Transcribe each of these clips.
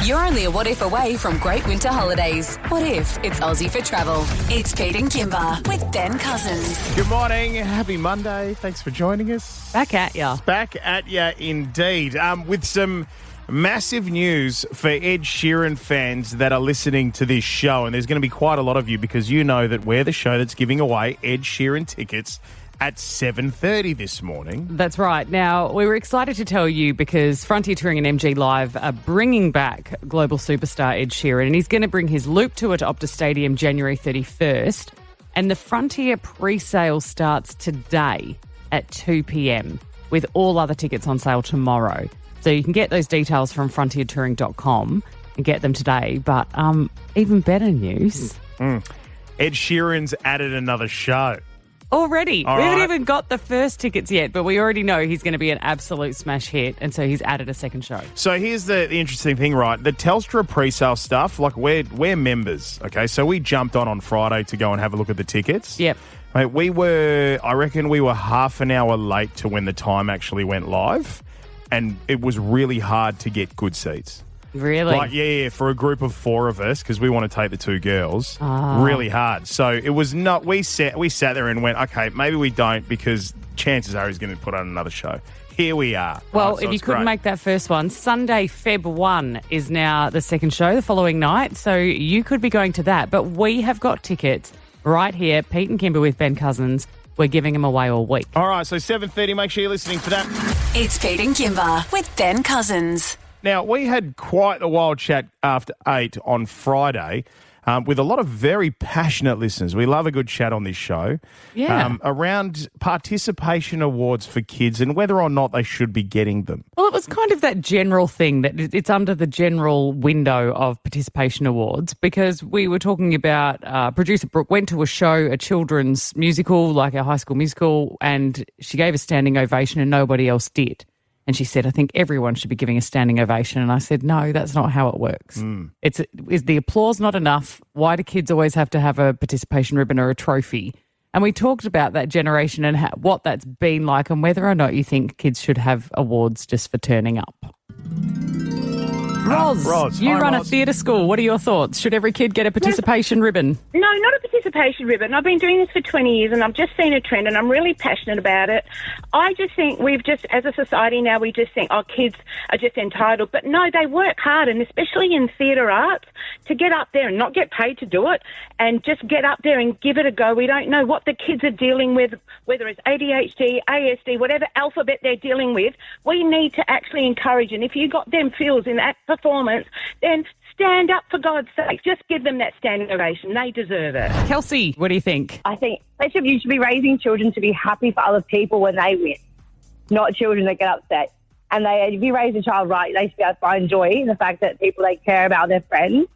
You're only a what if away from great winter holidays. What if it's Aussie for travel? It's Pete and Kymba with Ben Cousins. Good morning. Happy Monday. Thanks for joining us. Back at ya. Back at ya indeed. With some massive news for Ed Sheeran fans that are listening to this show. And there's going to be quite a lot of you because you know that we're the show that's giving away Ed Sheeran tickets at 7:30 this morning. That's right. Now, we were excited to tell you because Frontier Touring and MG Live are bringing back global superstar Ed Sheeran, and he's going to bring his Loop tour to Optus Stadium January 31st. And the Frontier pre-sale starts today at 2 p.m, with all other tickets on sale tomorrow. So you can get those details from frontiertouring.com and get them today. But even better news. Ed Sheeran's added another show. Already. All we haven't right. even got the first tickets yet, but we already know he's going to be an absolute smash hit, and so he's added a second show. So here's the interesting thing, right? The Telstra pre-sale stuff, like we're members, okay? So we jumped on Friday to go and have a look at the tickets. Yep. Mate, I reckon we were half an hour late to when the time actually went live, and it was really hard to get good seats. Really? Like, yeah, for a group of four of us, because we want to take the two girls, really hard. So it was not, we sat there and went, okay, maybe we don't because chances are he's going to put on another show. Here we are. Well, right, so if you it's couldn't great. make that first one, Sunday, Feb 1 is now the second show the following night, so you could be going to that. But we have got tickets right here, Pete and Kymba with Ben Cousins. We're giving them away all week. All right, so 7:30, make sure you're listening for that. It's Pete and Kymba with Ben Cousins. Now, we had quite a wild chat after 8 on Friday with a lot of very passionate listeners. We love a good chat on this show. Yeah. Around participation awards for kids and whether or not they should be getting them. Well, it was kind of that general thing that it's under the general window of participation awards because we were talking about producer Brooke went to a show, a children's musical, like a High School Musical, and she gave a standing ovation and nobody else did. And she said, I think everyone should be giving a standing ovation. And I said, no, that's not how it works. Is the applause not enough? Why do kids always have to have a participation ribbon or a trophy? And we talked about that generation and what that's been like and whether or not you think kids should have awards just for turning up. Roz, you Hi, run a Roz. theatre school. What are your thoughts? Should every kid get a participation ribbon? No, not a participation ribbon. I've been doing this for 20 years and I've just seen a trend and I'm really passionate about it. I just think as a society now, we just think, kids are just entitled. But no, they work hard, and especially in theatre arts, to get up there and not get paid to do it and just get up there and give it a go. We don't know what the kids are dealing with, whether it's ADHD, ASD, whatever alphabet they're dealing with. We need to actually encourage, and if you got them feels in that performance, then stand up for God's sake. Just give them that standing ovation. They deserve it. Kelsey, what do you think? I think you should be raising children to be happy for other people when they win, not children that get upset. And if you raise a child right, they should be able to find joy in the fact that people they care about their friends.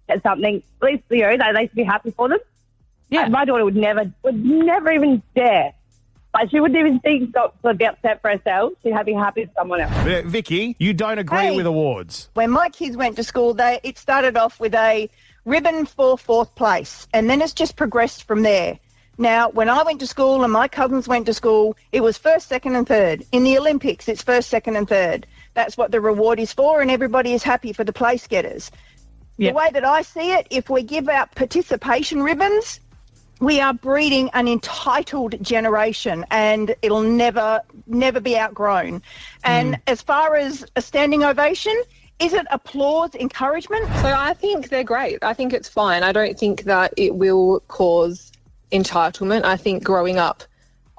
That's something, at least, they should be happy for them. Yeah. My daughter would never even dare. Like, she wouldn't even think to be upset for herself. She'd be happy for someone else. Vicky, you don't agree with awards. When my kids went to school, it started off with a ribbon for fourth place, and then it's just progressed from there. Now, when I went to school and my cousins went to school, it was first, second and third. In the Olympics, it's first, second and third. That's what the reward is for, and everybody is happy for the place getters. Yep. The way that I see it, if we give out participation ribbons, we are breeding an entitled generation, and it'll never be outgrown. And as far as a standing ovation, is it applause, encouragement? So I think they're great. I think it's fine. I don't think that it will cause entitlement. I think growing up,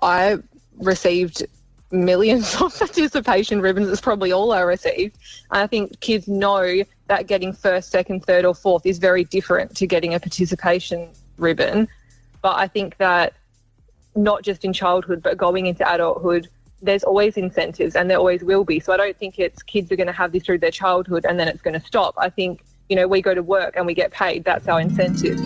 I received millions of participation ribbons. It's probably all I received. And I think kids know that getting first, second, third or fourth is very different to getting a participation ribbon. But I think that not just in childhood, but going into adulthood, there's always incentives and there always will be. So I don't think it's kids are going to have this through their childhood and then it's going to stop. I think, we go to work and we get paid. That's our incentive.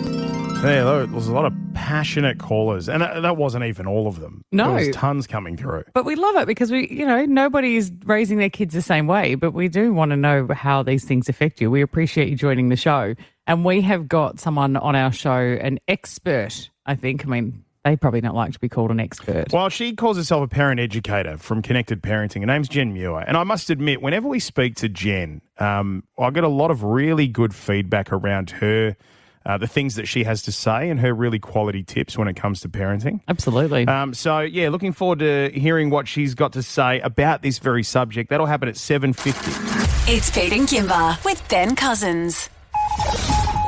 Yeah, there was a lot of passionate callers, and that wasn't even all of them. No. There was tons coming through. But we love it because nobody is raising their kids the same way, but we do want to know how these things affect you. We appreciate you joining the show. And we have got someone on our show, an expert, I think. They probably don't like to be called an expert. Well, she calls herself a parent educator from Connected Parenting. Her name's Jen Muir. And I must admit, whenever we speak to Jen, I get a lot of really good feedback around her, the things that she has to say and her really quality tips when it comes to parenting. Absolutely. Looking forward to hearing what she's got to say about this very subject. That'll happen at 7:50. It's Pete and Kymba with Ben Cousins.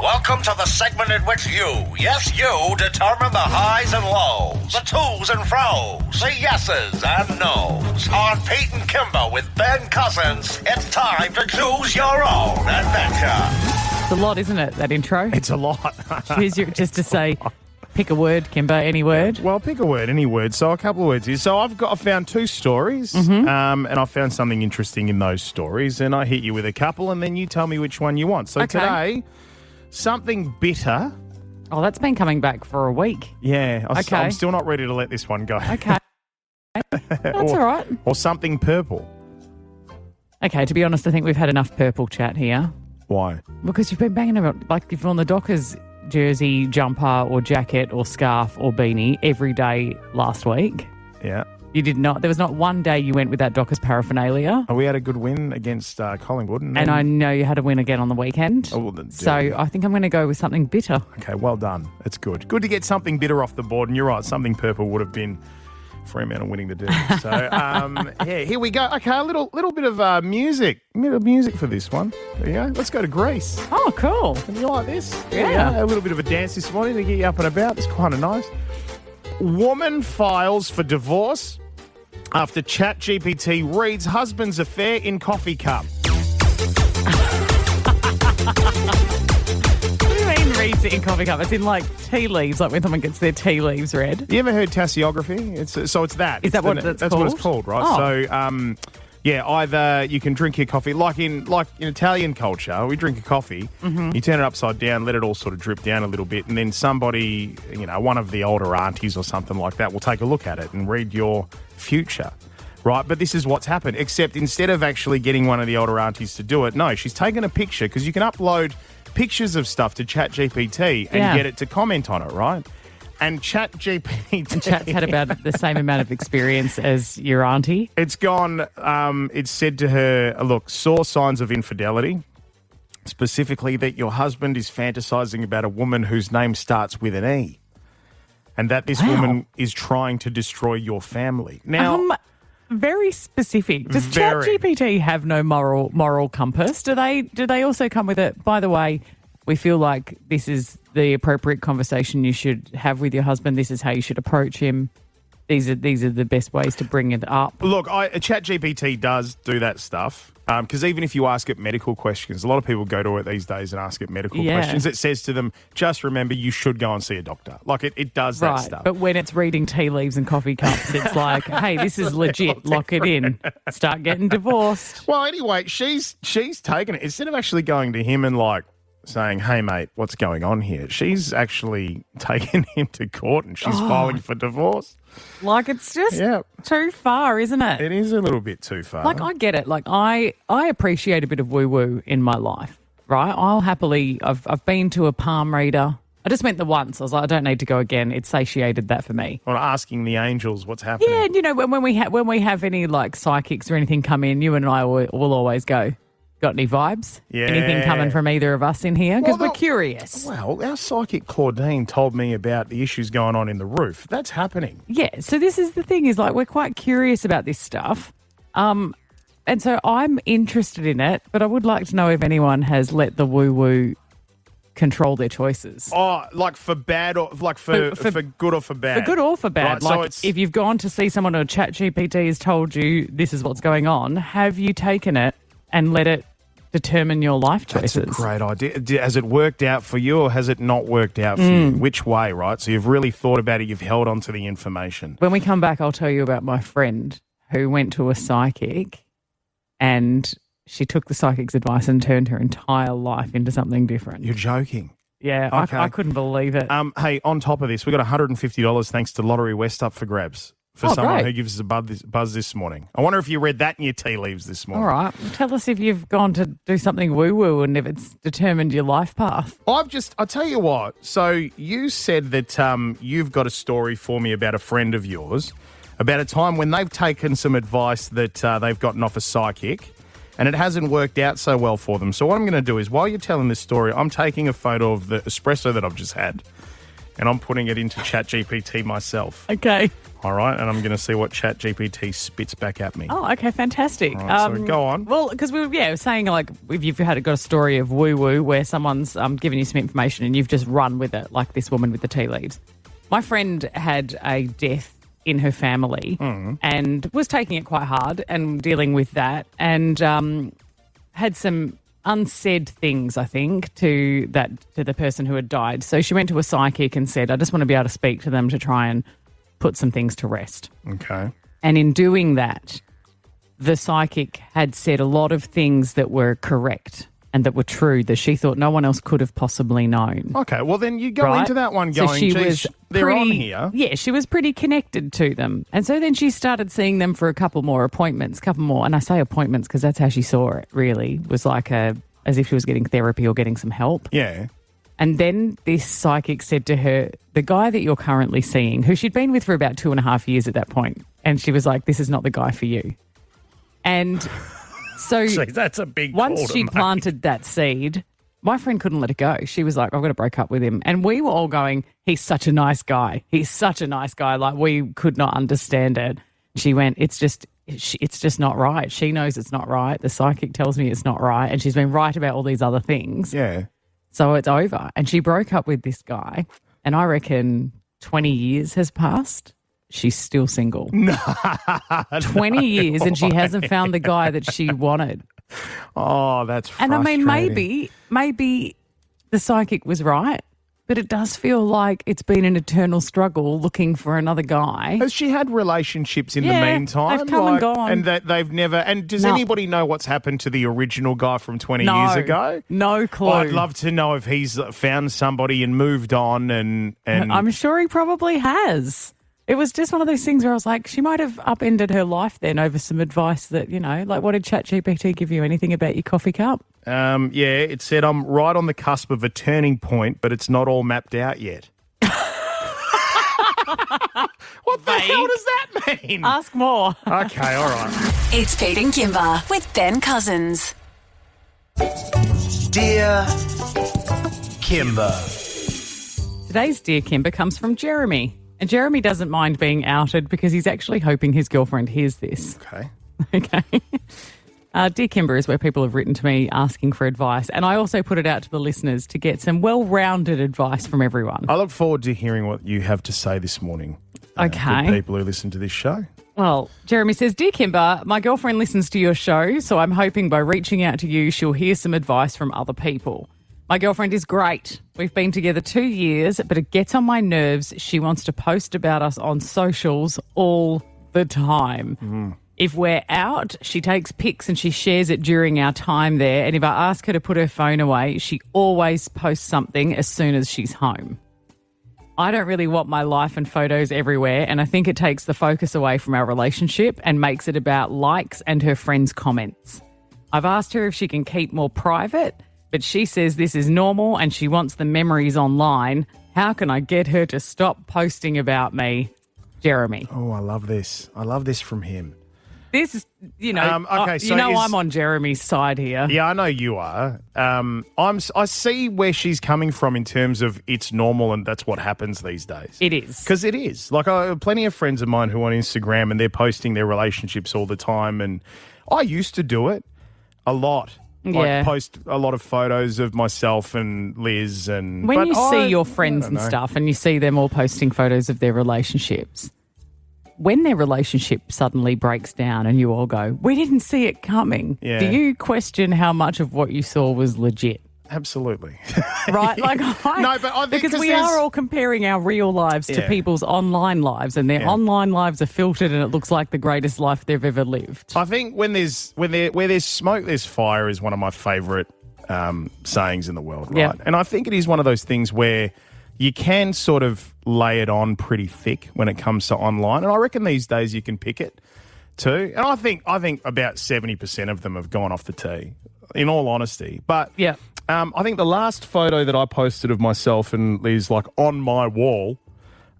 Welcome to the segment in which you, yes you, determine the highs and lows, the to's and fro's, the yeses and no's. On Pete and Kymba with Ben Cousins, it's time to choose your own adventure. It's a lot, isn't it, that intro? It's a lot. Here's your, just to say, pick a word, Kymba, any word. Well, pick a word, any word. So a couple of words here. So I found two stories, and I found something interesting in those stories, and I hit you with a couple, and then you tell me which one you want. So today, something bitter. Oh, that's been coming back for a week. Yeah. Okay. I'm still not ready to let this one go. Okay. That's all right. Or something purple. Okay, to be honest, I think we've had enough purple chat here. Why? Because you've been banging about, like, if you're on the Dockers jersey, jumper or jacket or scarf or beanie every day last week. Yeah. You did not. There was not one day you went without Dockers paraphernalia. We had a good win against Collingwood. And I know you had a win again on the weekend. So I think I'm going to go with something bitter. Okay, well done. It's good. Good to get something bitter off the board. And you're right, something purple would have been Fremantle winning the deal. So, here we go. Okay, a little bit of music. A bit of music for this one. There you go. Let's go to Greece. Oh, cool. And you like this? Yeah. A little bit of a dance this morning to get you up and about. It's kind of nice. Woman files for divorce after ChatGPT reads husband's affair in coffee cup. Reads it in coffee cup. It's in like tea leaves, like when someone gets their tea leaves read. You ever heard tassiography? It's that. Is that what that's called? what it's called, right? Oh. So, either you can drink your coffee like in Italian culture, we drink a coffee, you turn it upside down, let it all sort of drip down a little bit, and then somebody, one of the older aunties or something like that will take a look at it and read your future. Right, but this is what's happened, except instead of actually getting one of the older aunties to do it, no, she's taken a picture, because you can upload pictures of stuff to ChatGPT and get it to comment on it, right? And ChatGPT... And Chat's had about the same amount of experience as your auntie. It's gone, it's said to her, look, saw signs of infidelity, specifically that your husband is fantasizing about a woman whose name starts with an E, and that this woman is trying to destroy your family. Now... very specific. Does ChatGPT have no moral compass? Do they also come with it? By the way, we feel like this is the appropriate conversation you should have with your husband. This is how you should approach him. These are the best ways to bring it up. Look, ChatGPT does do that stuff. Because even if you ask it medical questions, a lot of people go to it these days and ask it medical questions. It says to them, just remember, you should go and see a doctor. Like, it does that stuff. But when it's reading tea leaves and coffee cups, it's like, hey, this is legit. Lock it in. Start getting divorced. Well, anyway, she's taken it. Instead of actually going to him and, like, saying, hey, mate, what's going on here? She's actually taken him to court and she's filing for divorce. Like, it's just too far, isn't it? It is a little bit too far. Like, I get it. Like, I appreciate a bit of woo-woo in my life, right? I'll happily... I've been to a palm reader. I just went the once. I was like, I don't need to go again. It satiated that for me. Or asking the angels what's happening. Yeah, and, when we have any, like, psychics or anything come in, you and I will always go... Got any vibes? Yeah. Anything coming from either of us in here? Because we're curious. Well, our psychic Claudine told me about the issues going on in the roof. That's happening. Yeah, so this is the thing, is like we're quite curious about this stuff. And so I'm interested in it, but I would like to know if anyone has let the woo-woo control their choices. Oh, like for bad or like for good or for bad? For good or for bad. Right, like if you've gone to see someone or ChatGPT has told you this is what's going on, have you taken it and let it determine your life choices? That's a great idea. Has it worked out for you or has it not worked out for you? Which way, right? So you've really thought about it. You've held on to the information. When we come back, I'll tell you about my friend who went to a psychic and she took the psychic's advice and turned her entire life into something different. You're joking. Yeah, Okay. I couldn't believe it. Hey, on top of this, we got $150 thanks to Lottery West up for grabs. for someone great. who gives us a buzz this morning. I wonder if you read that in your tea leaves this morning. All right. Tell us if you've gone to do something woo-woo and if it's determined your life path. I'll tell you what. So you said that you've got a story for me about a friend of yours, about a time when they've taken some advice that they've gotten off a psychic and it hasn't worked out so well for them. So what I'm going to do is, while you're telling this story, I'm taking a photo of the espresso that I've just had and I'm putting it into ChatGPT myself. Okay. All right, and I'm going to see what ChatGPT spits back at me. Oh, okay, fantastic. All right, so go on. Well, because we were saying, like, if you've got a story of woo-woo where someone's given you some information and you've just run with it, like this woman with the tea leaves. My friend had a death in her family and was taking it quite hard and dealing with that and had some unsaid things, I think, to the person who had died. So she went to a psychic and said, I just want to be able to speak to them to try and put some things to rest. Okay. And in doing that, the psychic had said a lot of things that were correct and that were true that she thought no one else could have possibly known. Okay, well then you go into that one going, so she was they're pretty, on here. Yeah, she was pretty connected to them. And so then she started seeing them for a couple more appointments, and I say appointments because that's how she saw it, really, was like as if she was getting therapy or getting some help. Yeah. And then this psychic said to her, the guy that you're currently seeing, who she'd been with for about 2.5 years at that point, and she was like, this is not the guy for you. And so that's a big once call to she make. planted that seed, my friend couldn't let it go. She was like, I've got to break up with him. And we were all going, he's such a nice guy. He's such a nice guy. Like, we could not understand it. She went, it's just not right. She knows it's not right. The psychic tells me it's not right. And she's been right about all these other things. Yeah. So it's over. And she broke up with this guy. And I reckon 20 years has passed. She's still single. No. 20 years and she hasn't found the guy that she wanted. Oh, that's frustrating. And I mean, maybe the psychic was right, but it does feel like it's been an eternal struggle looking for another guy. Has she had relationships in the meantime? They've come and gone. And that they've never... And does anybody know what's happened to the original guy from 20 No. years ago? No clue. I'd love to know if he's found somebody and moved on and... I'm sure he probably has. It was just one of those things where I was like, she might have upended her life then over some advice that, like what did ChatGPT give you? Anything about your coffee cup? Yeah, it said, I'm right on the cusp of a turning point, but it's not all mapped out yet. What the hell does that mean? Ask more. Okay, all right. It's Pete and Kymba with Ben Cousins. Dear Kymba. Today's Dear Kymba comes from Jeremy. And Jeremy doesn't mind being outed because he's actually hoping his girlfriend hears this. Okay. Okay. Dear Kymba is where people have written to me asking for advice. And I also put it out to the listeners to get some well-rounded advice from everyone. I look forward to hearing what you have to say this morning. Okay. To people who listen to this show. Well, Jeremy says, Dear Kymba, my girlfriend listens to your show, so I'm hoping by reaching out to you, she'll hear some advice from other people. My girlfriend is great. We've been together 2 years, but it gets on my nerves. She wants to post about us on socials all the time. If we're out, she takes pics and she shares it during our time there. And if I ask her to put her phone away, she always posts something as soon as she's home. I don't really want my life and photos everywhere, and I think it takes the focus away from our relationship and makes it about likes and her friends' comments. I've asked her if she can keep more private, but she says this is normal and she wants the memories online. How can I get her to stop posting about me? Jeremy. Oh, I love this. I love this from him. This is, okay, so I'm on Jeremy's side here. Yeah, I know you are. I see where she's coming from in terms of it's normal and that's what happens these days. It is. Because it is. Like, I have plenty of friends of mine who are on Instagram and they're posting their relationships all the time. And I used to do it a lot. Like, post a lot of photos of myself and Liz. And when you see your friends and stuff and you see them all posting photos of their relationships, when their relationship suddenly breaks down and you all go, we didn't see it coming, do you question how much of what you saw was legit? Absolutely. Right? Like, no, but I think because we are all comparing our real lives to people's online lives, and their online lives are filtered and it looks like the greatest life they've ever lived. I think where there's smoke, there's fire is one of my favourite sayings in the world, right? Yep. And I think it is one of those things where you can sort of lay it on pretty thick when it comes to online. And I reckon these days you can pick it too. And I think about 70% of them have gone off the tee, in all honesty. But Yeah. I think the last photo that I posted of myself and is like on my wall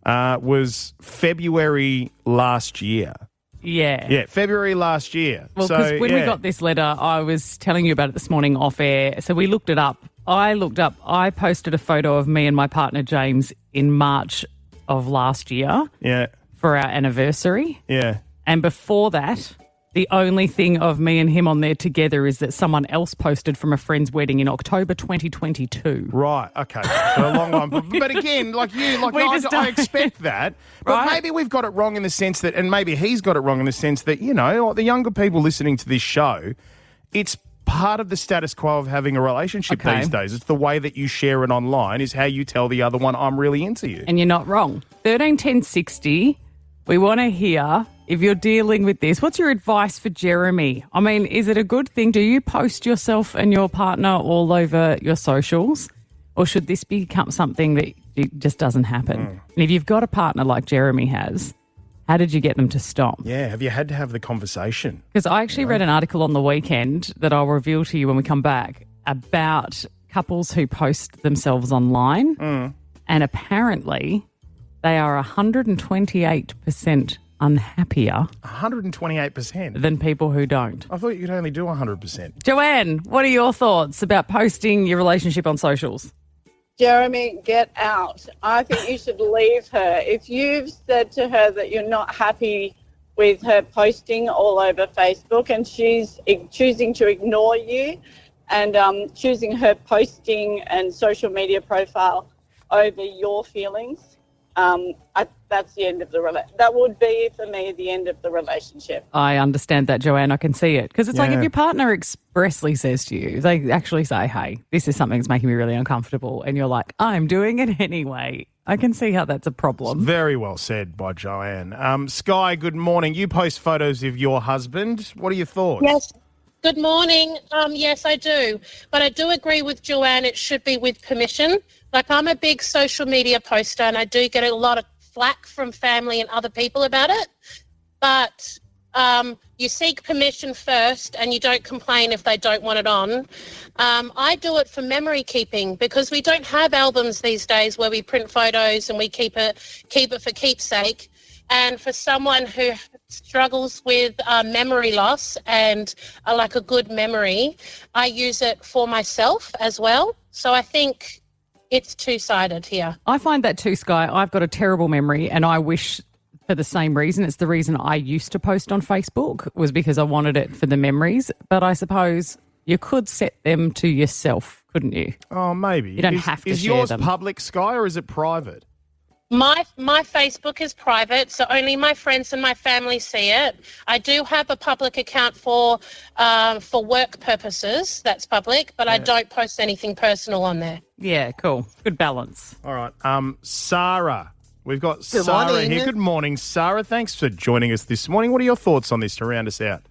was February last year. Yeah. Yeah, February last year. Well, So, because when we yeah. got this letter, I was telling you about it this morning off air. So we looked it up. I posted a photo of me and my partner James in March of last year Yeah, for our anniversary. yeah. And before that, the only thing of me and him on there together is that someone else posted from a friend's wedding in October 2022. Right, okay. So a long one. But again, I expect that. But Right? maybe we've got it wrong in the sense that, and maybe he's got it wrong in the sense that, the younger people listening to this show, it's part of the status quo of having a relationship Okay. these days. It's the way that you share it online is how you tell the other one, I'm really into you. And you're not wrong. 131060, we want to hear if you're dealing with this. What's your advice for Jeremy? I mean, is it a good thing? Do you post yourself and your partner all over your socials? Or should this become something that it just doesn't happen? And if you've got a partner like Jeremy has, how did you get them to stop? Yeah, have you had to have the conversation? Because I actually read an article on the weekend that I'll reveal to you when we come back about couples who post themselves online. And apparently they are 128% unhappier 128%. than people who don't. I thought you could only do 100%. Joanne, what are your thoughts about posting your relationship on socials? Jeremy, get out. I think you should leave her. If you've said to her that you're not happy with her posting all over Facebook and she's choosing to ignore you and choosing her posting and social media profile over your feelings, that's the end of the relationship. That would be, for me, the end of the relationship. I understand that, Joanne. I can see it. Because it's like Yeah. if your partner expressly says to you, they actually say, hey, this is something that's making me really uncomfortable. And you're like, I'm doing it anyway. I can see how that's a problem. Very well said by Joanne. Sky, good morning. You post photos of your husband. What are your thoughts? Yes. Good morning. Yes, I do. But I do agree with Joanne. It should be with permission. Like, I'm a big social media poster and I do get a lot of flack from family and other people about it. But you seek permission first and you don't complain if they don't want it on. I do it for memory keeping because we don't have albums these days where we print photos and we keep it for keepsake. And for someone who struggles with memory loss and like a good memory, I use it for myself as well. So I think it's two-sided here. I find that too, Sky. I've got a terrible memory and I wish for the same reason. It's the reason I used to post on Facebook was because I wanted it for the memories. But I suppose you could set them to yourself, couldn't you? Oh, maybe. You don't have to Is share yours them. public, Sky, or is it private? My Facebook is private, so only my friends and my family see it. I do have a public account for work purposes. That's public, but I don't post anything personal on there. Yeah, cool. Good balance. All right. Sarah. We've got Good Sarah morning. here. Good morning, Sarah. Thanks for joining us this morning. What are your thoughts on this to round us out?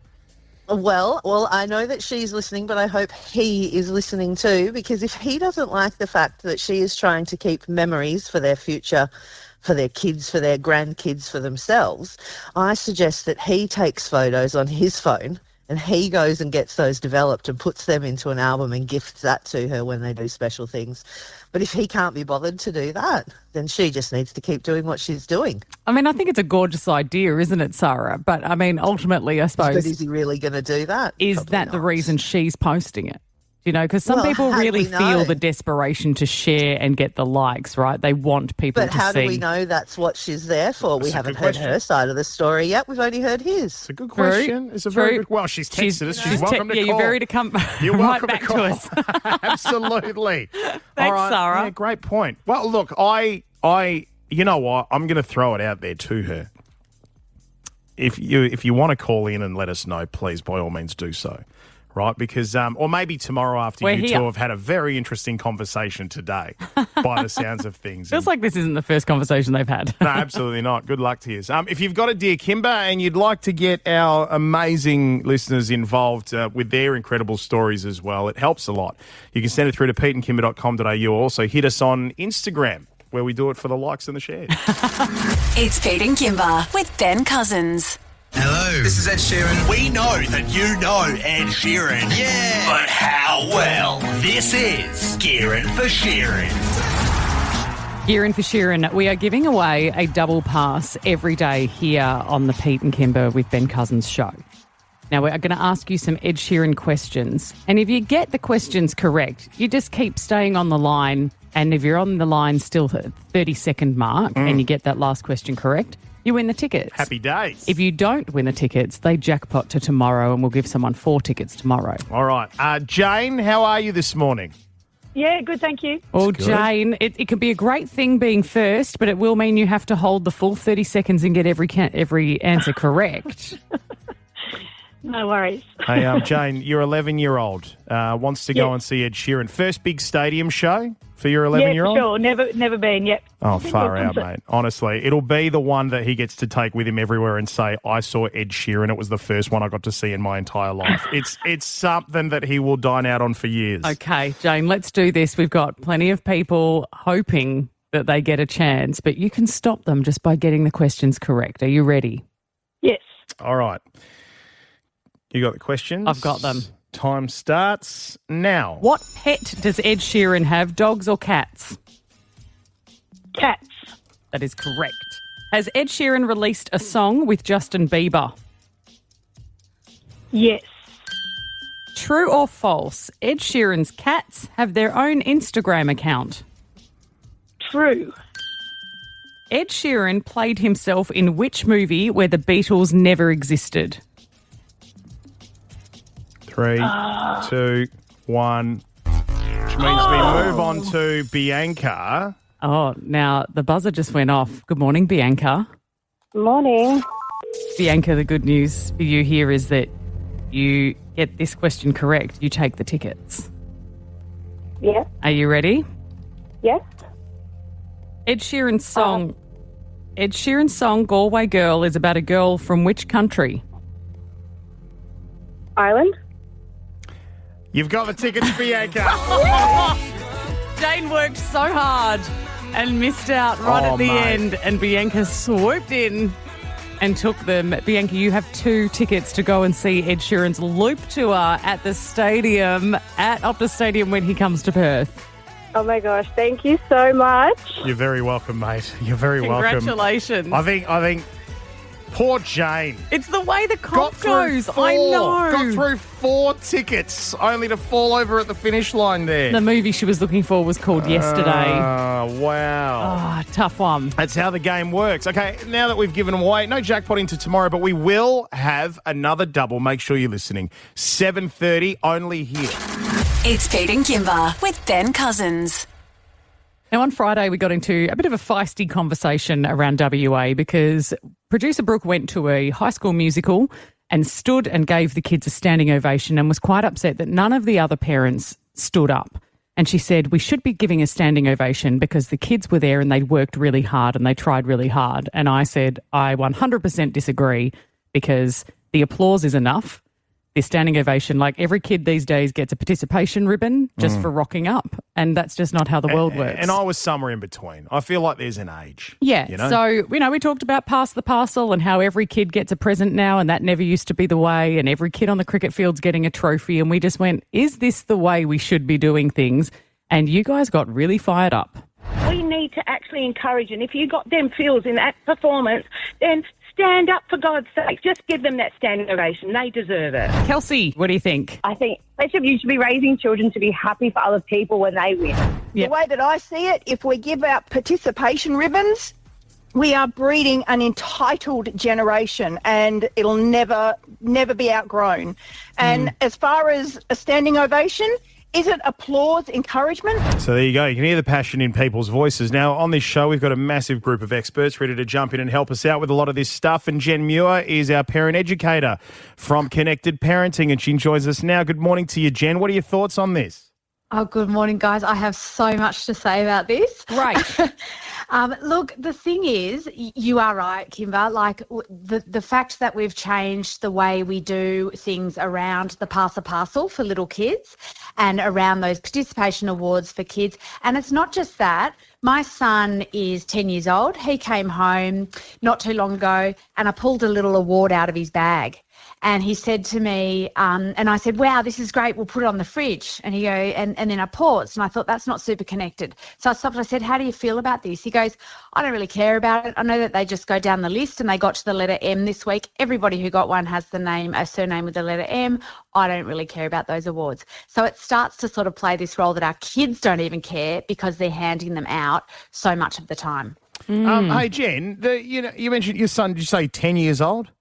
Well, I know that she's listening, but I hope he is listening too, because if he doesn't like the fact that she is trying to keep memories for their future, for their kids, for their grandkids, for themselves, I suggest that he takes photos on his phone and he goes and gets those developed and puts them into an album and gifts that to her when they do special things. But if he can't be bothered to do that, then she just needs to keep doing what she's doing. I mean, I think it's a gorgeous idea, isn't it, Sarah? But, I mean, ultimately, I But suppose, is he really going to do that? is Probably that the not. reason she's posting it? You know, because some Well, people how do really we know? feel the desperation to share and get the likes, right? They want people But to how see. do we know that's what she's there for? We That's a haven't good heard question. her side of the story yet. We've only heard his. It's a good question. It's a very good... Well, she's texted us. She's welcome to yeah, call. you're very to come You're right welcome back to to, call. us. Absolutely. Thanks, All right. Sarah. Yeah, great point. Well, look, I, you know what? I'm going to throw it out there to her. If you want to call in and let us know, please, by all means, do so. Right, because or maybe tomorrow after We're you here. two have had a very interesting conversation today, by the sounds of things. Feels like this isn't the first conversation they've had. No, absolutely not. Good luck to you. If you've got a Dear Kymba and you'd like to get our amazing listeners involved with their incredible stories as well, it helps a lot. You can send it through to peteandkimba.com.au. Also, hit us on Instagram where we do it for the likes and the shares. It's Pete and Kymba with Ben Cousins. Hello. This is Ed Sheeran. We know that you know Ed Sheeran. Yeah. But how well? This is Gearin for Sheeran. Gearin for Sheeran. We are giving away a double pass every day here on the Pete and Kymba with Ben Cousins show. Now, we're going to ask you some Ed Sheeran questions. And if you get the questions correct, you just keep staying on the line. And if you're on the line still at the 30-second mark and you get that last question correct, you win the tickets. Happy days. If you don't win the tickets, they jackpot to tomorrow and we'll give someone 4 tickets tomorrow. All right. Jane, how are you this morning? Yeah, good, thank you. Well, Jane, it can be a great thing being first, but it will mean you have to hold the full 30 seconds and get every answer correct. No worries. Hey, Jane, your 11-year-old wants to go and see Ed Sheeran. First big stadium show for your 11-year-old? Yeah, sure. Never been yet. Oh, far out, mate. Honestly, it'll be the one that he gets to take with him everywhere and say, I saw Ed Sheeran. It was the first one I got to see in my entire life. It's something that he will dine out on for years. Okay, Jane, let's do this. We've got plenty of people hoping that they get a chance, but you can stop them just by getting the questions correct. Are you ready? Yes. All right. You got the questions? I've got them. Time starts now. What pet does Ed Sheeran have, dogs or cats? Cats. That is correct. Has Ed Sheeran released a song with Justin Bieber? Yes. True or false? Ed Sheeran's cats have their own Instagram account. True. Ed Sheeran played himself in which movie where the Beatles never existed? 3, 2, 1. Which means we move on to Bianca. Oh, now the buzzer just went off. Good morning, Bianca. Morning. Bianca, the good news for you here is that you get this question correct. You take the tickets. Yeah. Are you ready? Yes. Ed Sheeran's song Galway Girl is about a girl from which country? Ireland. You've got the tickets, Bianca. Jane worked so hard and missed out right at the end, and Bianca swooped in and took them. Bianca, you have 2 tickets to go and see Ed Sheeran's Loop Tour at the stadium, at Optus Stadium when he comes to Perth. Oh my gosh, thank you so much. You're very welcome, mate. You're very welcome. Congratulations. I think poor Jane. It's the way the comp goes. I know. Got through 4 tickets only to fall over at the finish line there. The movie she was looking for was called Yesterday. Oh, wow. Oh, tough one. That's how the game works. Okay, now that we've given them away, no jackpot into tomorrow, but we will have another double. Make sure you're listening. 7:30 only here. It's Pete and Kymba with Ben Cousins. Now, on Friday, we got into a bit of a feisty conversation around WA because producer Brooke went to a high school musical and stood and gave the kids a standing ovation and was quite upset that none of the other parents stood up. And she said, we should be giving a standing ovation because the kids were there and they'd worked really hard and they tried really hard. And I said, I 100% disagree because the applause is enough. The standing ovation, like every kid these days gets a participation ribbon just for rocking up. And that's just not how the world works. And I was somewhere in between. I feel like there's an age. Yeah. You know? So, we talked about pass the parcel and how every kid gets a present now and that never used to be the way, and every kid on the cricket field's getting a trophy. And we just went, is this the way we should be doing things? And you guys got really fired up. We need to actually encourage, and if you got them feels in that performance, then stand up for God's sake. Just give them that standing ovation. They deserve it. Kelsey, what do you think? I think you should be raising children to be happy for other people when they win. Yep. The way that I see it, if we give out participation ribbons, we are breeding an entitled generation and it'll never be outgrown. And as far as a standing ovation, is it applause, encouragement? So there you go. You can hear the passion in people's voices. Now, on this show, we've got a massive group of experts ready to jump in and help us out with a lot of this stuff. And Jen Muir is our parent educator from Connected Parenting, and she joins us now. Good morning to you, Jen. What are your thoughts on this? Oh, good morning, guys. I have so much to say about this. Great. Look, the thing is, you are right, Kymba. Like the fact that we've changed the way we do things around the Pass a Parcel for little kids and around those participation awards for kids. And it's not just that. My son is 10 years old. He came home not too long ago and I pulled a little award out of his bag. And he said to me, and I said, wow, this is great. We'll put it on the fridge. And he goes, and then I paused and I thought, that's not super connected. So I stopped. I said, how do you feel about this? He goes, I don't really care about it. I know that they just go down the list and they got to the letter M this week. Everybody who got one has a surname with the letter M. I don't really care about those awards. So it starts to sort of play this role that our kids don't even care because they're handing them out so much of the time. Hey, Jen, you mentioned your son, did you say 10 years old?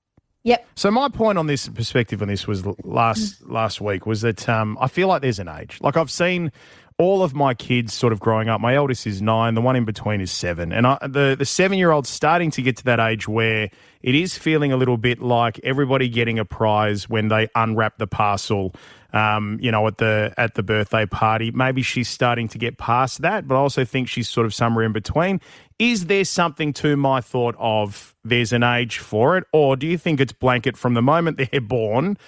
Yep. So my point on this, perspective on this was last week was that I feel like there's an age. Like I've seen all of my kids sort of growing up. My eldest is 9, the one in between is 7. And the 7-year-old's starting to get to that age where it is feeling a little bit like everybody getting a prize when they unwrap the parcel, at the birthday party. Maybe she's starting to get past that, but I also think she's sort of somewhere in between. Is there something to my thought of there's an age for it, or do you think it's blanket from the moment they're born?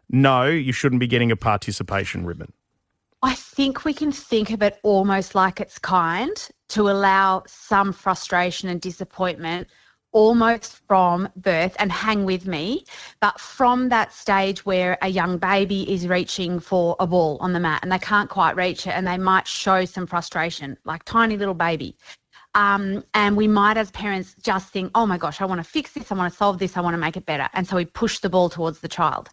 No, you shouldn't be getting a participation ribbon. I think we can think of it almost like it's kind to allow some frustration and disappointment almost from birth, and hang with me, but from that stage where a young baby is reaching for a ball on the mat and they can't quite reach it and they might show some frustration, like tiny little baby. And we might as parents just think, oh my gosh, I want to fix this, I want to solve this, I want to make it better. And so we push the ball towards the child.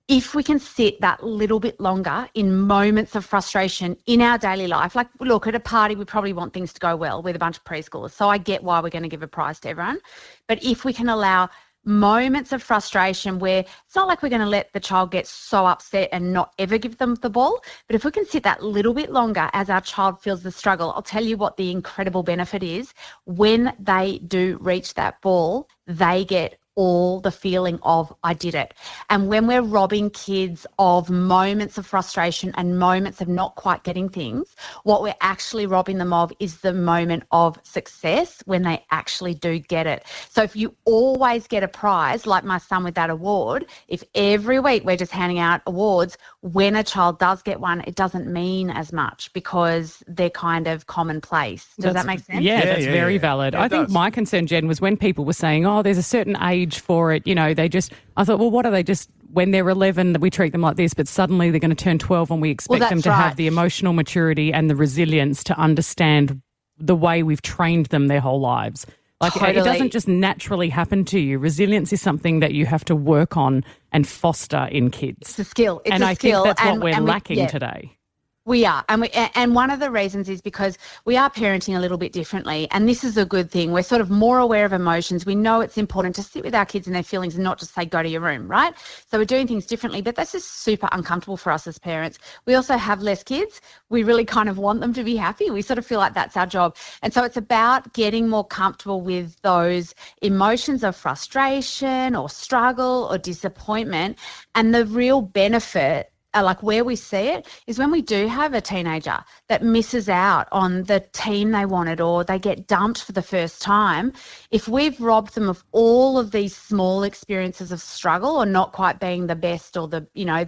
If we can sit that little bit longer in moments of frustration in our daily life, like look, at a party, we probably want things to go well with a bunch of preschoolers. So I get why we're going to give a prize to everyone. But if we can allow moments of frustration where it's not like we're going to let the child get so upset and not ever give them the ball, but if we can sit that little bit longer as our child feels the struggle, I'll tell you what the incredible benefit is. When they do reach that ball, they get all the feeling of I did it. And when we're robbing kids of moments of frustration and moments of not quite getting things, what we're actually robbing them of is the moment of success when they actually do get it. So if you always get a prize, like my son with that award, if every week we're just handing out awards, when a child does get one, it doesn't mean as much because they're kind of commonplace. Does that make sense? Yeah, that's very valid. I think my concern, Jen, was when people were saying, oh, there's a certain age for it, I thought, well, what are they just, when they're 11, we treat them like this, but suddenly they're going to turn 12 and we expect them to have the emotional maturity and the resilience to understand the way we've trained them their whole lives. Like It doesn't just naturally happen to you. Resilience is something that you have to work on and foster in kids. It's a skill. I think that's what we're lacking today. We are. And one of the reasons is because we are parenting a little bit differently. And this is a good thing. We're sort of more aware of emotions. We know it's important to sit with our kids and their feelings and not just say, go to your room, right? So we're doing things differently, but that's just super uncomfortable for us as parents. We also have less kids. We really kind of want them to be happy. We sort of feel like that's our job. And so it's about getting more comfortable with those emotions of frustration or struggle or disappointment. And the real benefit, like where we see it, is when we do have a teenager that misses out on the team they wanted or they get dumped for the first time. If we've robbed them of all of these small experiences of struggle or not quite being the best or the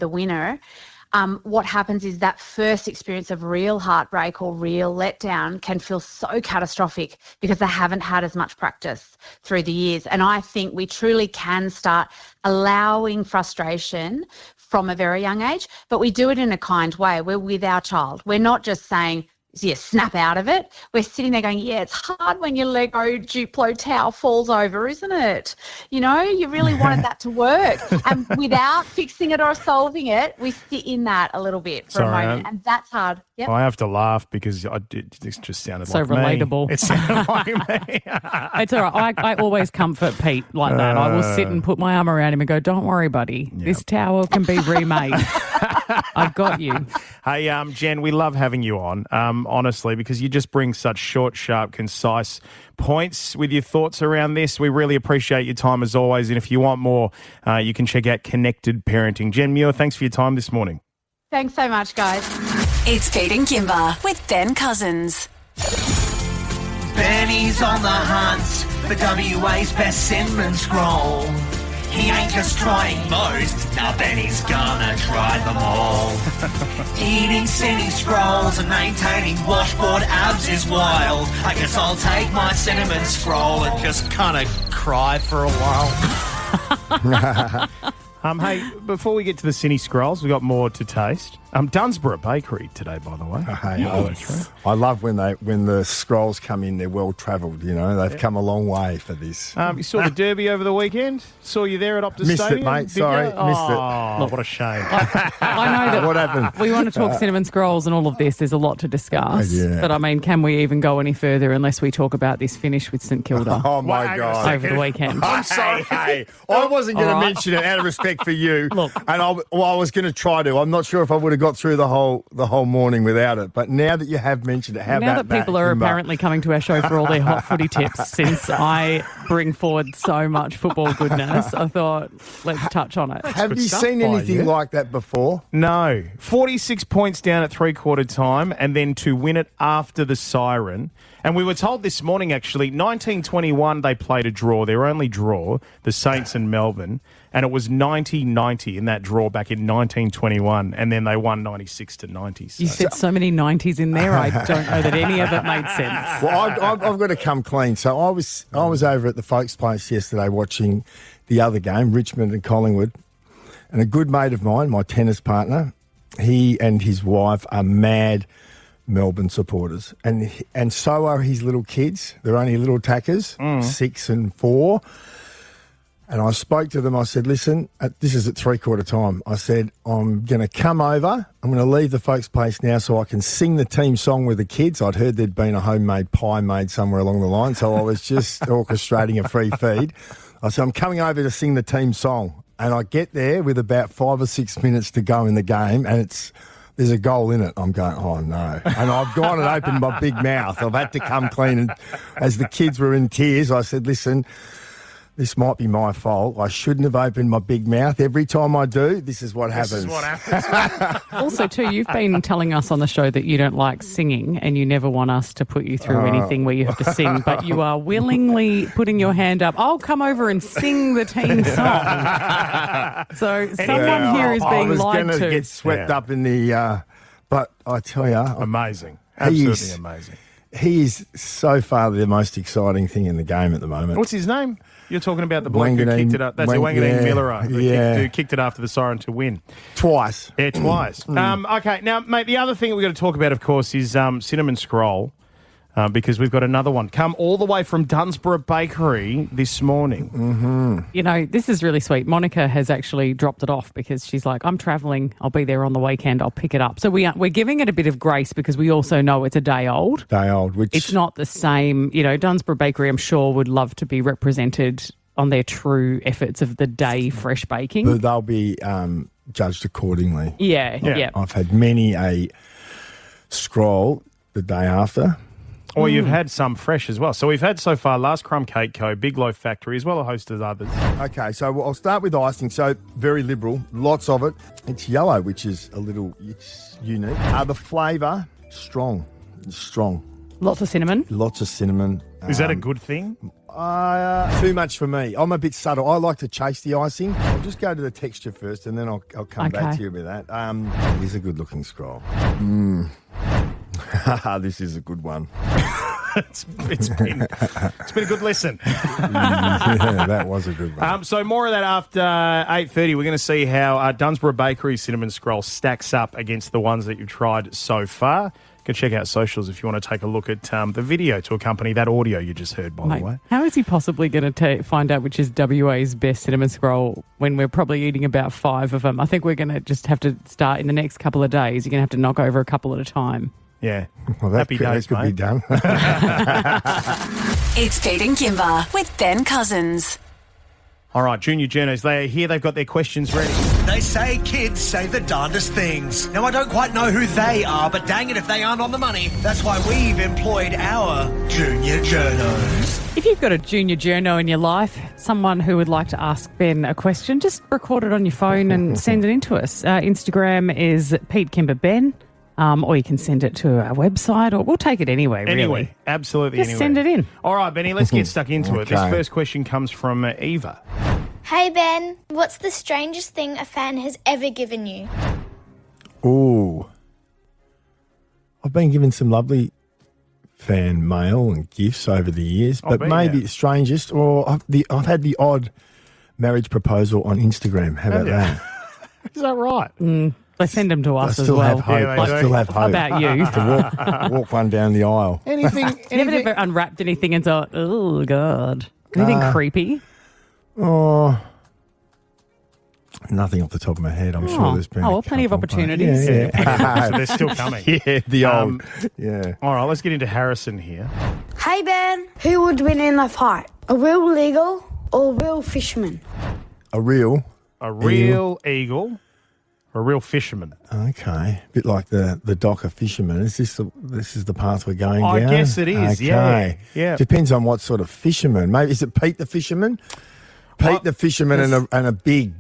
winner, what happens is that first experience of real heartbreak or real letdown can feel so catastrophic because they haven't had as much practice through the years. And I think we truly can start allowing frustration from a very young age, but we do it in a kind way. We're with our child. We're not just saying, snap out of it. We're sitting there going, it's hard when your Lego Duplo tower falls over, isn't it? You really wanted that to work. And without fixing it or solving it, we sit in that a little bit for a moment. And that's hard. Yep. I have to laugh because it just sounded so like relatable. Me. It sounded like me. It's all right. I always comfort Pete like that. I will sit and put my arm around him and go, don't worry, buddy. Yep. This tower can be remade. I've got you. Hey, Jen, we love having you on, honestly, because you just bring such short, sharp, concise points with your thoughts around this. We really appreciate your time as always. And if you want more, you can check out Connected Parenting. Jen Muir, thanks for your time this morning. Thanks so much, guys. It's Pete and Kymba with Ben Cousins. Benny's on the hunt for WA's best cinnamon scroll. He ain't just trying most, now Benny's gonna try them all. Eating Cinny scrolls and maintaining washboard abs is wild. I guess I'll take my cinnamon scroll and just kinda cry for a while. Hey, before we get to the Cinny Scrolls, we've got more to taste. Dunsborough Bakery today, by the way. Hey, I love when the scrolls come in. They're well travelled. You know, they've come a long way for this. You saw the Derby over the weekend. Saw you there at Optus Missed Stadium. it, mate. Sorry, missed it. Oh, what a shame. I know that What happened? we want to talk cinnamon scrolls and all of this. There's a lot to discuss. Yeah. But I mean, can we even go any further unless we talk about this finish with St Kilda? Oh my God! Over the weekend. I'm sorry. Hey, I wasn't going to mention it out of respect for you. Look, and I was going to try to. I'm not sure if I would have got through the whole morning without it. But now that you have mentioned it, how now about that people are apparently coming to our show for all their hot footy tips, since I bring forward so much football goodness, I thought let's touch on it. Have you seen anything like that before? No. 46 points down at three-quarter time and then to win it after the siren. And we were told this morning, actually, 1921 they played a draw, their only draw, the Saints and Melbourne, and it was 90-90 in that draw back in 1921, and then they won 96-90. So. You said so many 90s in there, I don't know that any of it made sense. Well, I've got to come clean. So I was over at the folks' place yesterday watching the other game, Richmond and Collingwood, and a good mate of mine, my tennis partner, he and his wife are mad Melbourne supporters, and so are his little kids. They're only little tackers, 6 and 4. And I spoke to them. I said, listen, this is at three-quarter time. I said, I'm going to come over. I'm going to leave the folks' place now so I can sing the team song with the kids. I'd heard there'd been a homemade pie made somewhere along the line, so I was just orchestrating a free feed. I said, I'm coming over to sing the team song. And I get there with about 5 or 6 minutes to go in the game, and there's a goal in it. I'm going, oh, no. And I've gone and opened my big mouth. I've had to come clean. And as the kids were in tears, I said, listen, this might be my fault. I shouldn't have opened my big mouth. Every time I do, this is what happens. Also, too, you've been telling us on the show that you don't like singing and you never want us to put you through anything where you have to sing, but you are willingly putting your hand up. I'll come over and sing the team song. So someone here is being lied to. I was going to get swept up in the... but I tell you... Amazing. Absolutely amazing. He is so far the most exciting thing in the game at the moment. What's his name? You're talking about the bloke who kicked it up. That's Wanganeen Miller, who kicked it after the siren to win. Twice. Yeah, twice. Okay, now, mate, the other thing we've got to talk about, of course, is Cinnamon Scroll, because we've got another one. Come all the way from Dunsborough Bakery this morning. Mm-hmm. You know, this is really sweet. Monica has actually dropped it off because she's like, I'm travelling. I'll be there on the weekend. I'll pick it up. So we're giving it a bit of grace because we also know it's a day old. Which... It's not the same. You know, Dunsborough Bakery, I'm sure, would love to be represented on their true efforts of the day fresh baking. But they'll be judged accordingly. Yeah. I've had many a scroll the day after. Or you've had some fresh as well. So we've had so far Last Crumb Cake Co., Big Loaf Factory, as well as a host of others. Okay, so I'll start with icing. So very liberal, lots of it. It's yellow, which is it's unique. The flavour, strong. Lots of cinnamon. Lots of cinnamon. Is that a good thing? Too much for me. I'm a bit subtle. I like to chase the icing. I'll just go to the texture first, and then I'll come back to you with that. It is a good-looking scroll. This is a good one. It's been a good listen. Yeah, that was a good one. So more of that after 8:30. We're going to see how Dunsborough Bakery Cinnamon Scroll stacks up against the ones that you've tried so far. You can check out socials if you want to take a look at the video to accompany that audio you just heard, by the way. How is he possibly going to find out which is WA's best cinnamon scroll when we're probably eating about 5 of them? I think we're going to just have to start in the next couple of days. You're going to have to knock over a couple at a time. Yeah. Well, Happy days, that could be done. It's Pete and Kymba with Ben Cousins. All right, Junior Journos, they are here. They've got their questions ready. They say kids say the darndest things. Now, I don't quite know who they are, but dang it if they aren't on the money. That's why we've employed our Junior Journos. If you've got a Junior Journo in your life, someone who would like to ask Ben a question, just record it on your phone and send it in to us. Instagram is Pete Kymba Ben. Or you can send it to our website, or we'll take it anyway, really. Absolutely Just anyway. send it in. All right, Benny, let's get stuck into it. This Okay. first question comes from Eva. Hey Ben, what's the strangest thing a fan has ever given you? Ooh. I've been given some lovely fan mail and gifts over the years, but maybe the strangest, or I've had the odd marriage proposal on Instagram. How about that? Is that right? They send them to I us as still well. have hope. I still have hope. How about you? to walk one down the aisle. Anything? Never ever unwrapped anything and thought, oh, God. Anything creepy? Oh, nothing off the top of my head. I'm sure there's been. Plenty of opportunities. Yeah. So they're still coming. Yeah, the old. Yeah. All right, let's get into Harrison here. Hey Ben, who would win in a fight? A real eagle or a real fisherman? A real eagle. Or a real fisherman. Okay, a bit like the Docker fisherman. Is this the path we're going I down? guess it is. Okay. Yeah. Depends on what sort of fisherman. Maybe is it Pete the fisherman? Pete the fisherman and a big.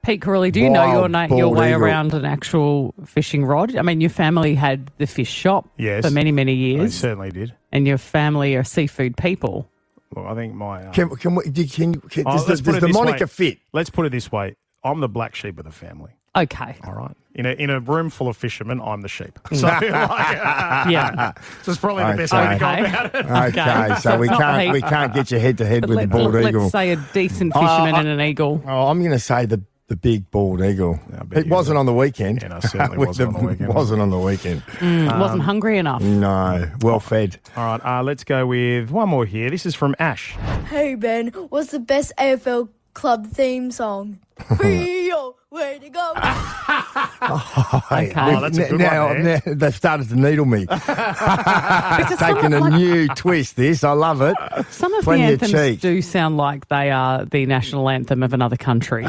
Pete Corelli, do you know your bald way eagle. around an actual fishing rod? I mean, your family had the fish shop for many, many They years. certainly did. And your family are seafood people. Well, I think my... Can does let's put it the this moniker way. fit? Let's put it this way. I'm the black sheep of the family. Okay. All right. In a room full of fishermen, I'm the sheep. So, yeah. So it's probably the best way to go about it. Okay, so we it's not can't Pete. get you head to head But with the bald eagle. let's say a decent fisherman and an eagle. Oh, I'm going to say the big bald eagle. It wasn't on the weekend. Yeah, no, certainly wasn't on the weekend. Wasn't on the weekend. Wasn't hungry enough. No, well fed. All right, let's go with one more here. This is from Ash. Hey Ben, what's the best AFL club theme song? Rio, way to go. Okay. Oh, that's a good one there. Now they've started to needle me. It's taken a new twist, this. I love it. Some of Plenty the of anthems cheek. do sound like they are the national anthem of another country.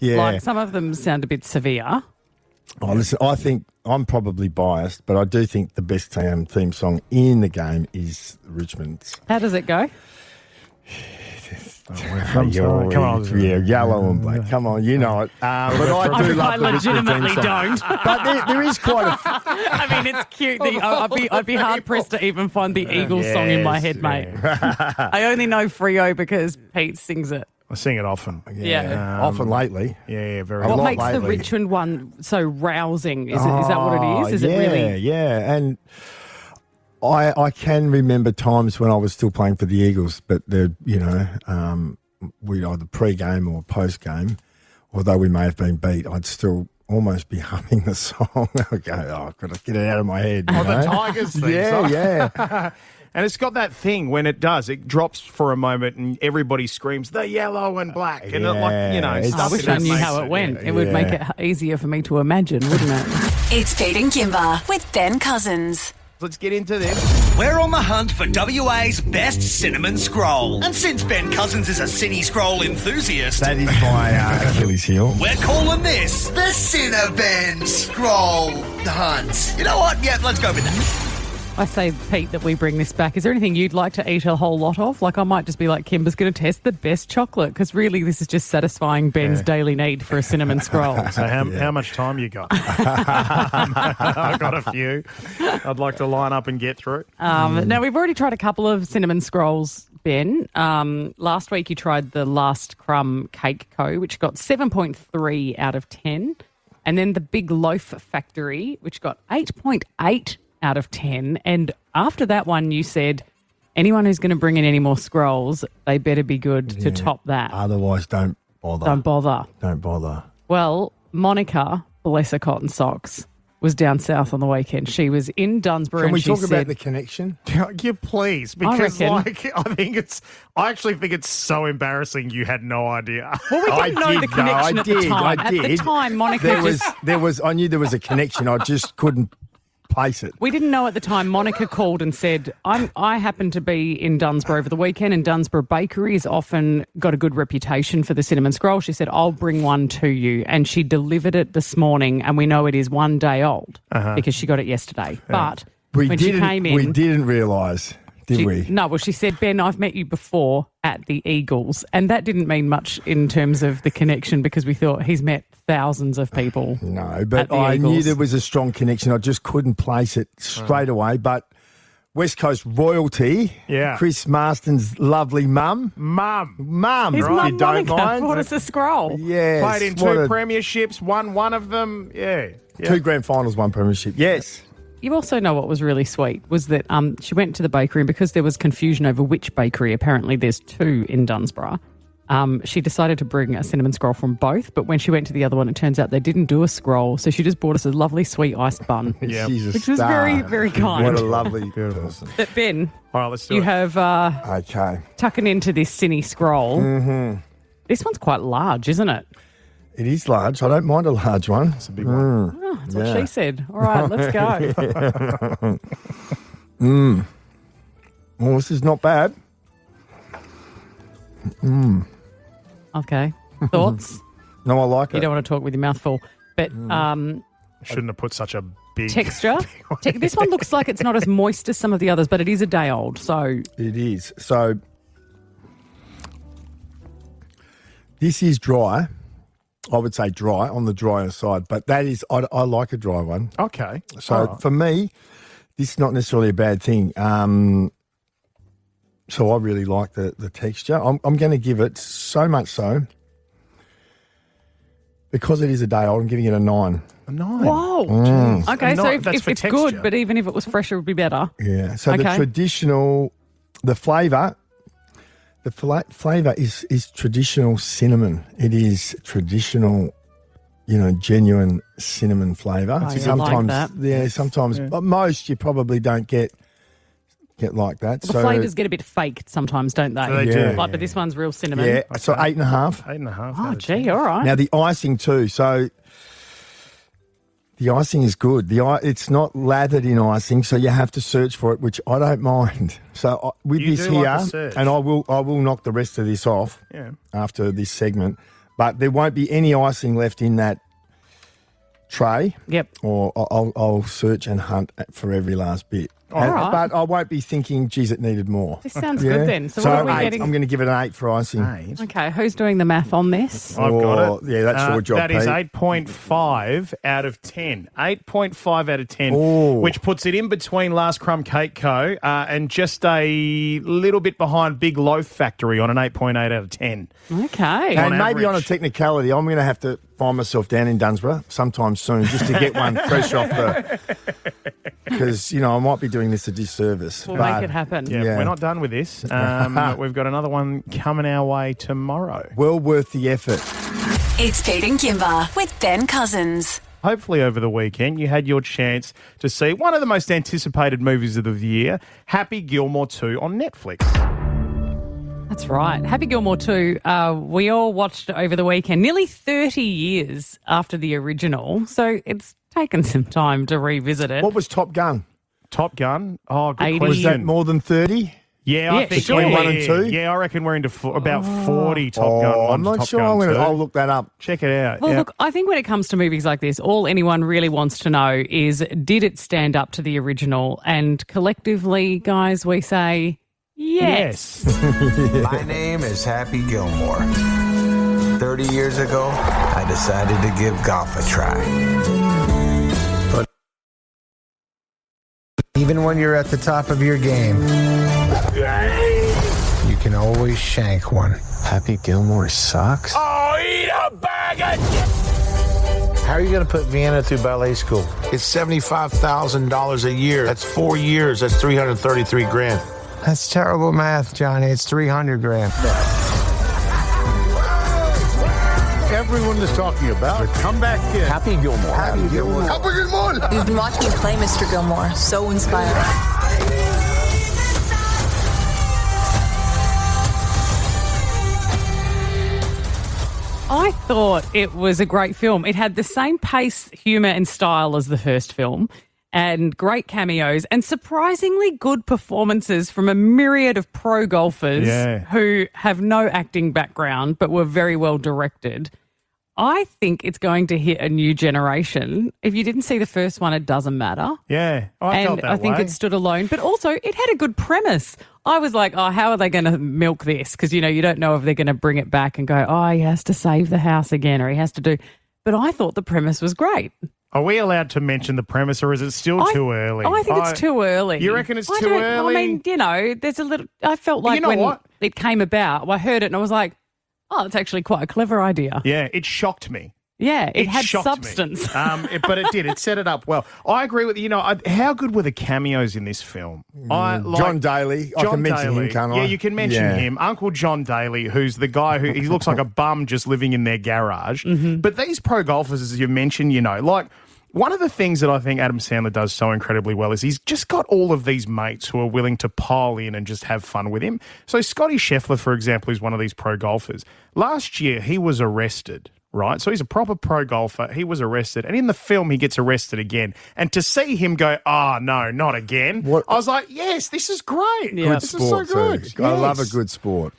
Yeah. Like some of them sound a bit severe. Oh, listen, I think I'm probably biased, but I do think the best theme song in the game is Richmond's. How does it go? Come on. Yeah, yellow and black. Come on, you know it. But I do love the Richmond legitimately theme song. don't. But there is quite a... I mean, it's cute. I'd be hard pressed to even find the Eagles song in my head, mate. I only know Freo because Pete sings it. I sing it often. Yeah. Often lately. Yeah, very A What lot makes the lately. Richmond one so rousing? Is that what it is? Is yeah, it really? Yeah, and I can remember times when I was still playing for the Eagles, but we'd either pre-game or post-game, although we may have been beat, I'd still almost be humming the song. I'd go, I've got to get it out of my head. You know? the Tigers thing. Yeah. And it's got that thing when it does, it drops for a moment and everybody screams, the yellow and black. And I stuff wish that I knew makes how it went. It would make it easier for me to imagine, wouldn't it? It's Pete and Kymba with Ben Cousins. Let's get into this. We're on the hunt for WA's best cinnamon scroll. And since Ben Cousins is a Cinny Scroll enthusiast, That is my Achilles heel. we're calling this the Cinna-BEN Scroll Hunt. You know what? Yeah, let's go with that. I say, Pete, that we bring this back. Is there anything you'd like to eat a whole lot of? Like, I might just be like, Kimber's going to test the best chocolate, because really this is just satisfying Ben's daily need for a cinnamon scroll. So how much time you got? I've got a few I'd like to line up and get through. Now, we've already tried a couple of cinnamon scrolls, Ben. Last week you tried the Last Crumb Cake Co., which got 7.3 out of 10. And then the Big Loaf Factory, which got 8.8 out of 10. And after that one, you said anyone who's going to bring in any more scrolls, they better be good to top that. Otherwise, don't bother. Don't bother. Don't bother. Well, Monica, bless her cotton socks, was down south on the weekend. She was in Dunsborough. Can we and she talk said, about the connection? Yeah, please, because reckon. I actually think it's so embarrassing you had no idea. Well, we didn't know the connection at the time. At the time, Monica I knew there was a connection. I just couldn't place it. We didn't know at the time. Monica called and said, I happen to be in Dunsborough over the weekend, and Dunsborough Bakery has often got a good reputation for the cinnamon scroll. She said, I'll bring one to you. And she delivered it this morning, and we know it is one day old because she got it yesterday. But when she came in... We didn't realise, did we? No, well, she said, Ben, I've met you before at the Eagles. And that didn't mean much in terms of the connection, because we thought he's met thousands of people. No, but at the I knew Eagles. there was a strong connection. I just couldn't place it straight away. But West Coast royalty, Chris Marston's lovely mum. Mum, His if mum you don't Monica mind. brought us a scroll. Yes. Played in 2 premierships, won one of them. Yeah. 2 grand finals, 1 premiership. Yes. You also know what was really sweet was that she went to the bakery, and because there was confusion over which bakery, apparently there's 2 in Dunsborough, she decided to bring a cinnamon scroll from both, but when she went to the other one, it turns out they didn't do a scroll, so she just bought us a lovely sweet iced bun, which was very, very kind. What a lovely person. But Ben, all right, let's do you it. have tucking into this Cinny scroll. Mm-hmm. This one's quite large, isn't it? It is large. I don't mind a large one. It's a big one. Oh, that's what she said. All right, let's go. Well, this is not bad. Okay. Thoughts? No, I like You it. don't want to talk with your mouth full. But Shouldn't have put such a big texture. This one looks like it's not as moist as some of the others, but it is a day old. So It is. So this is dry. I would say dry, on the drier side, but that is, I like a dry one. Okay. So for me, this is not necessarily a bad thing. So I really like the texture. I'm going to give it, so much so, because it is a day old, I'm giving it a 9. A 9? Whoa. Okay, so That's if for it's texture. good, but even if it was fresher, it would be better. Yeah. So the Okay. traditional, the flavour, flavour is traditional cinnamon. It is traditional, genuine cinnamon flavour. Oh, you like that. Sometimes, but most you probably don't get like that. The flavours get a bit faked sometimes, don't they? They do. Like, but this one's real cinnamon. Yeah. So 8.5. 8.5. Oh, gee, all right. Now the icing too. So the icing is good. It's not lathered in icing, so you have to search for it, which I don't mind. So with You this do here, like a search. and I will knock the rest of this off after this segment, but there won't be any icing left in that tray. Yep. Or I'll search and hunt for every last bit. All right. But I won't be thinking, geez, it needed more. This sounds good then. So what are we 8. getting? I'm going to give it an 8 for icing. Okay, who's doing the math on this? I've got it. Yeah, that's your job, That is Pete. 8.5 out of 10. 8.5 out of 10, which puts it in between Last Crumb Cake Co. And just a little bit behind Big Loaf Factory on an 8.8 out of 10. Okay. And maybe on a technicality, I'm going to have to find myself down in Dunsborough sometime soon just to get one fresh off the... Because, I might be doing this a disservice. We'll but- make it happen. Yeah, we're not done with this. We've got another one coming our way tomorrow. Well worth the effort. It's Pete and Kymba with Ben Cousins. Hopefully over the weekend you had your chance to see one of the most anticipated movies of the year, Happy Gilmore 2 on Netflix. That's right. Happy Gilmore 2, we all watched it over the weekend, nearly 30 years after the original. So it's taken some time to revisit it. What was Top Gun? Top Gun? Oh, good 80. question. Was that more than 30? Yeah, I Yeah, think sure. Between 1 and 2? Yeah, I reckon we're into about 40 Top Gun. I'm not sure. I'll look that up. Check it out. Well, yeah. look, I think when it comes to movies like this, all anyone really wants to know is, did it stand up to the original? And collectively, guys, we say yes. My name is Happy Gilmore. 30 years ago, I decided to give golf a try. But even when you're at the top of your game, you can always shank one. Happy Gilmore sucks? Oh, eat a bag of... How are you going to put Vienna through ballet school? It's $75,000 a year. That's 4 years. That's 333 grand. That's terrible math, Johnny. It's 300 grand. Everyone is talking about the comeback kid. Happy Gilmore. Happy Gilmore. Happy Gilmore. We've been watching you play, Mr. Gilmore. So inspiring. I thought it was a great film. It had the same pace, humour and style as the first film, and great cameos and surprisingly good performances from a myriad of pro golfers who have no acting background but were very well directed. I think it's going to hit a new generation. If you didn't see the first one, it doesn't matter. Yeah, I felt that I think way. it stood alone. But also, it had a good premise. I was like, oh, how are they going to milk this? Because, you don't know if they're going to bring it back and go, oh, he has to save the house again or he has to do... but I thought the premise was great. Are we allowed to mention the premise, or is it still too early? I think it's too early. You reckon it's too early? I mean, there's a little. I felt like when it came about, I heard it and I was like, oh, it's actually quite a clever idea. Yeah, it shocked me. Yeah, it had shocked substance. Me. But it did. It set it up well. I agree with you. How good were the cameos in this film? John Daly. I can mention him, can't I? Yeah, you can mention him. Uncle John Daly, who's the guy he looks like a bum just living in their garage. Mm-hmm. But these pro golfers, as you mentioned, one of the things that I think Adam Sandler does so incredibly well is he's just got all of these mates who are willing to pile in and just have fun with him. So Scotty Scheffler, for example, is one of these pro golfers. Last year, he was arrested. Right, so he's a proper pro golfer. He was arrested, and in the film, he gets arrested again. And to see him go, "Oh no, not again!" I was like, "Yes, this is great. Yeah. Good this sport is so good." too. I love a good sport.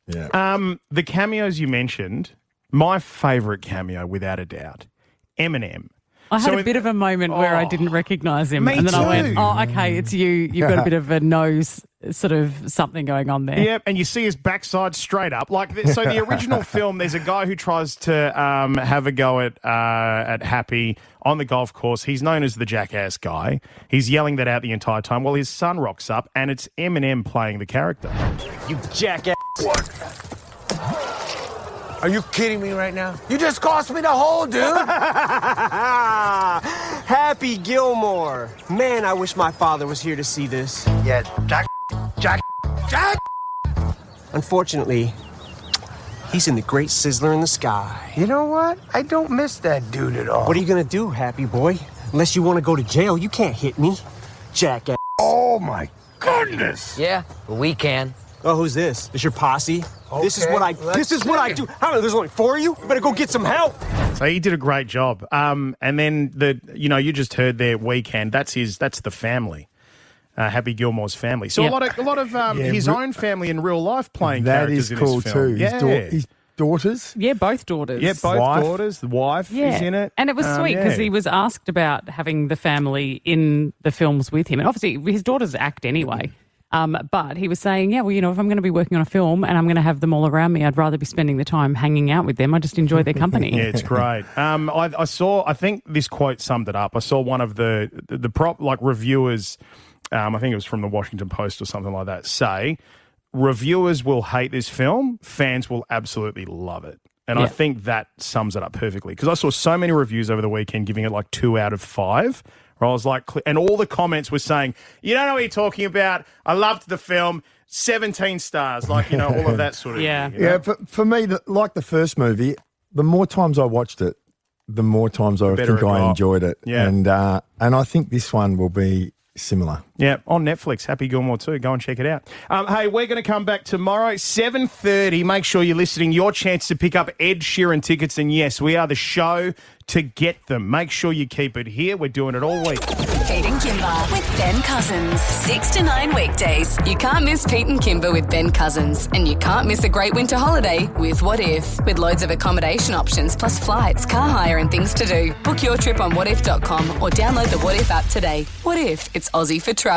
Yeah. The cameos you mentioned, my favourite cameo, without a doubt, Eminem. I had a bit of a moment where I didn't recognise him. And then I went, oh, okay, it's you. You've got a bit of a nose sort of something going on there. Yep, and you see his backside straight up. So the original film, there's a guy who tries to have a go at Happy on the golf course. He's known as the jackass guy. He's yelling that out the entire time. Well, his son rocks up, and it's Eminem playing the character. You jackass. What? Are you kidding me right now? You just cost me the hole, dude. Happy Gilmore. Man, I wish my father was here to see this. Yeah, Jack. Unfortunately, he's in the great sizzler in the sky. You know what? I don't miss that dude at all. What are you gonna do, happy boy? Unless you want to go to jail, you can't hit me. Jackass. Oh, my goodness. Yeah, we can. Oh, who's this? Is your posse? Okay, This is what I do. I don't know, there's only 4 of you. You better go get some help. So he did a great job. And then you just heard there Weekend. That's the family. Happy Gilmore's family. So a lot of his own family in real life playing characters in this film. That is cool too. Yeah. His daughters. Yeah, both daughters. Yeah, both daughters. The wife is in it. And it was sweet because he was asked about having the family in the films with him. And obviously his daughters act anyway. But he was saying, if I'm going to be working on a film and I'm going to have them all around me, I'd rather be spending the time hanging out with them. I just enjoy their company. Yeah, it's great. I think this quote summed it up. I saw one of the reviewers, I think it was from the Washington Post or something like that, say, reviewers will hate this film, fans will absolutely love it. And I think that sums it up perfectly. Because I saw so many reviews over the weekend giving it 2 out of 5. I was like, and all the comments were saying, you don't know what you're talking about. I loved the film. 17 stars, all of that sort of thing. Yeah, for me, like the first movie, the more times I watched it, the more times I think I enjoyed it. Yeah. And I think this one will be similar. Yeah, on Netflix, Happy Gilmore too. Go and check it out. Hey, we're going to come back tomorrow, 7:30. Make sure you're listening. Your chance to pick up Ed Sheeran tickets. And yes, we are the show to get them. Make sure you keep it here. We're doing it all week. Pete and Kymba with Ben Cousins. 6 to 9 weekdays. You can't miss Pete and Kymba with Ben Cousins. And you can't miss a great winter holiday with What If. With loads of accommodation options, plus flights, car hire and things to do. Book your trip on whatif.com or download the What If app today. What if it's Aussie for travel?